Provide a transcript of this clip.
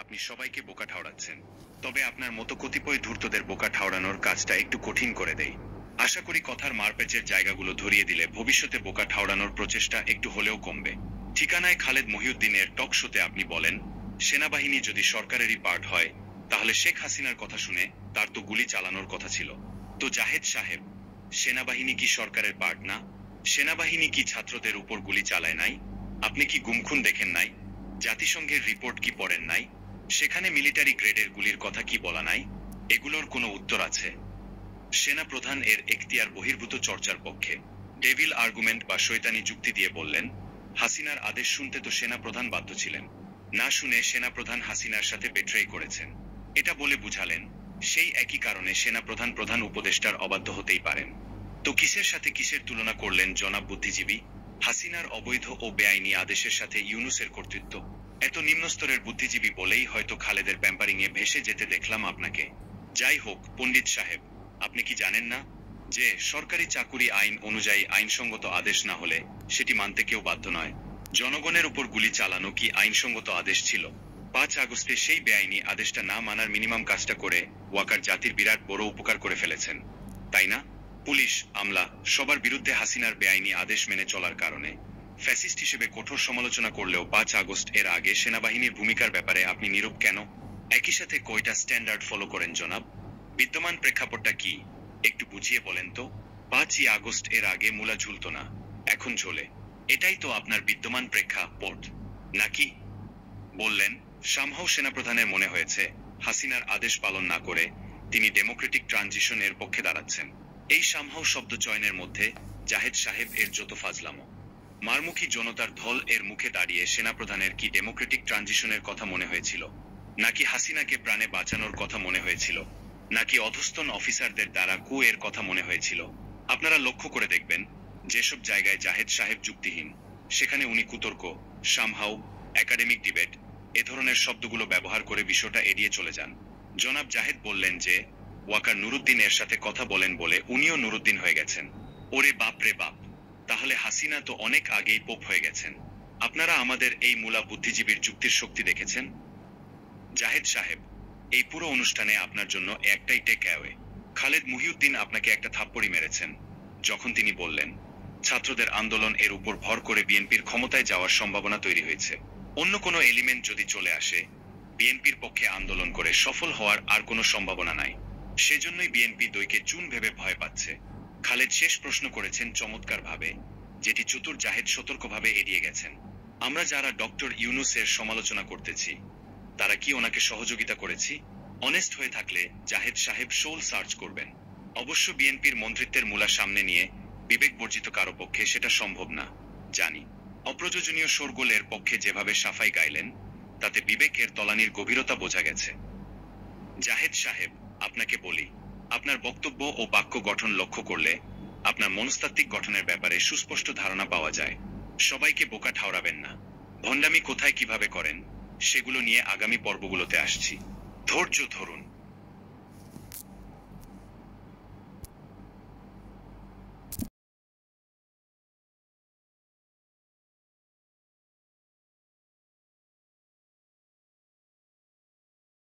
আপনি সবাইকে বোকা ঠাওরাচ্ছেন। তবে আপনার মতো কতিপয় ধূর্তদের বোকা ঠাওরানোর কাজটা একটু কঠিন করে দেয়। আশা করি কথার মারপ্যাচের জায়গাগুলো ধরিয়ে দিলে ভবিষ্যতে বোকা ঠাওরানোর প্রচেষ্টা একটু হলেও কমবে। ঠিকানায় খালেদ মহিউদ্দিনের টক শোতে আপনি বলেন, সেনাবাহিনী যদি সরকারেরই পার্ট হয়, তাহলে শেখ হাসিনার কথা শুনে তার তো গুলি চালানোর কথা ছিল। তো জাহেদ সাহেব, সেনাবাহিনী কি সরকারের পার্ট না? সেনাবাহিনী কি ছাত্রদের উপর গুলি চালায় নাই? আপনি কি গুমখুন দেখেন নাই? জাতিসংঘের রিপোর্ট কি পড়েন নাই? সেখানে মিলিটারি গ্রেডের গুলির কথা কি বলা নাই? এগুলোর কোনো উত্তর আছে? সেনা প্রধান এর এখতিয়ার বহির্ভূত চর্চার পক্ষে ডেভিল আর্গুমেন্ট বা শয়তানি যুক্তি দিয়ে বললেন, হাসিনার আদেশ শুনতে তো সেনা প্রধান বাধ্য ছিলেন। না শুনে সেনা প্রধান হাসিনার সাথে বেট্রেই করেছেন। এটা বলে বুঝালেন, সেই একই কারণে সেনা প্রধান প্রধান উপদেষ্টার অবাধ্য হতেই পারেন। তো কিসের সাথে কিসের তুলনা করলেন জনাব বুদ্ধিজীবী? হাসিনার অবৈধ ও বেআইনি আদেশের সাথে ইউনূসের কর্তৃত্ব। এত নিম্নস্তরের বুদ্ধিজীবী বলেই হয়তো খালেদের প্যাম্পারিংয়ে ভেসে যেতে দেখলাম আপনাকে। যাই হোক পণ্ডিত সাহেব, আপনি কি জানেন না যে সরকারি চাকুরি আইন অনুযায়ী আইনসঙ্গত আদেশ না হলে সেটি মানতে কেউ বাধ্য নয়? জনগণের উপর গুলি চালানো কি আইনসঙ্গত আদেশ ছিল? 5 আগস্টে সেই বেআইনি আদেশটা না মানার মিনিমাম কাজটা করে ওয়াকার জাতির বিরাট বড় উপকার করে ফেলেছেন, তাই না? পুলিশ, আমলা সবার বিরুদ্ধে হাসিনার বেআইনি আদেশ মেনে চলার কারণে ফ্যাসিস্ট হিসেবে কঠোর সমালোচনা করলেও 5 আগস্ট এর আগে সেনাবাহিনীর ভূমিকার ব্যাপারে আপনি নীরব কেন? একই সাথে কয়টা স্ট্যান্ডার্ড ফলো করেন জনাব? বিদ্যমান প্রেক্ষাপটটা কি একটু বুঝিয়ে বলেন তো। 5ই আগস্ট এর আগে মূলা ঝুলত না, এখন ঝোলে। এটাই তো আপনার বিদ্যমান প্রেক্ষাপট, নাকি? বললেন, সামহাও সেনাপ্রধানের মনে হয়েছে হাসিনার আদেশ পালন না করে তিনি ডেমোক্রেটিক ট্রানজিশন এর পক্ষে দাঁড়াচ্ছেন। এই সামহাও শব্দ চয়নের মধ্যে জাহেদ সাহেব এর যত ফাজলামো। মারমুখী জনতার ঢল এর মুখে দাঁড়িয়ে সেনাপ্রধানের কি ডেমোক্রেটিক ট্রানজিশনের কথা মনে হয়েছিল? নাকি হাসিনাকে প্রাণে বাঁচানোর কথা মনে হয়েছিল? নাকি অধস্তন অফিসারদের দ্বারা কু এর কথা মনে হয়েছিল? আপনারা লক্ষ্য করে দেখবেন, যেসব জায়গায় জাহেদ সাহেব যুক্তিহীন, সেখানে উনি কুতর্ক, সামহাও, একাডেমিক ডিবেট এ ধরনের শব্দগুলো ব্যবহার করে বিষয়টা এড়িয়ে চলে যান। জনাব জাহেদ বললেন যে ওয়াকার নুরুদ্দিন এর সাথে কথা বলেন বলে উনিও নুরুদ্দিন হয়ে গেছেন। ওরে বাপ রে বাপ, তাহলে হাসিনা তো অনেক আগেই পোপ হয়ে গেছেন। আপনারা আমাদের এই মূলা বুদ্ধিজীবীর যুক্তির শক্তি দেখেছেন? জাহেদ সাহেব, এই পুরো অনুষ্ঠানে আপনার জন্য একটাই টেক অ্যাওয়ে। খালেদ মহিউদ্দিন আপনাকে একটা থাপ্পড়ি মেরেছেন যখন তিনি বললেন ছাত্রদের আন্দোলন এর উপর ভর করে বিএনপির ক্ষমতায় যাওয়ার সম্ভাবনা তৈরি হয়েছে। অন্য কোনো এলিমেন্ট যদি চলে আসে, বিএনপির পক্ষে আন্দোলন করে সফল হওয়ার আর কোনো সম্ভাবনা নাই। সেজন্যই বিএনপি দইকে চুন ভেবে ভয় পাচ্ছে। খালেদ শেষ প্রশ্ন করেছেন চমৎকার ভাবে, যেটি চতুর জাহেদ সতর্কভাবে এড়িয়ে গেছেন। আমরা যারা ডক্টর ইউনূসের সমালোচনা করতেছি, তারা কি ওনাকে সহযোগিতা করেছি? অনেস্ট হয়ে থাকলে জাহেদ সাহেব সোল সার্চ করবেন। অবশ্য বিএনপির মন্ত্রিত্বের মূলা সামনে নিয়ে বিবেক বর্জিত কারো পক্ষে সেটা সম্ভব না, জানি। অপ্রয়োজনীয় শোরগোলের পক্ষে যেভাবে সাফাই গাইলেন, তাতে বিবেকের তলানির গভীরতা বোঝা গেছে। জাহেদ সাহেব, আপনাকে বলি, আপনার বক্তব্য ও বাক্য গঠন লক্ষ্য করলে আপনার মনস্তাত্ত্বিক গঠনের ব্যাপারে সুস্পষ্ট ধারণা পাওয়া যায়। সবাইকে বোকা ঠাওরাবেন না। ভণ্ডামি কোথায় কিভাবে করেন সেগুলো নিয়ে আগামী পর্বগুলোতে আসছি। ধৈর্য ধরুন।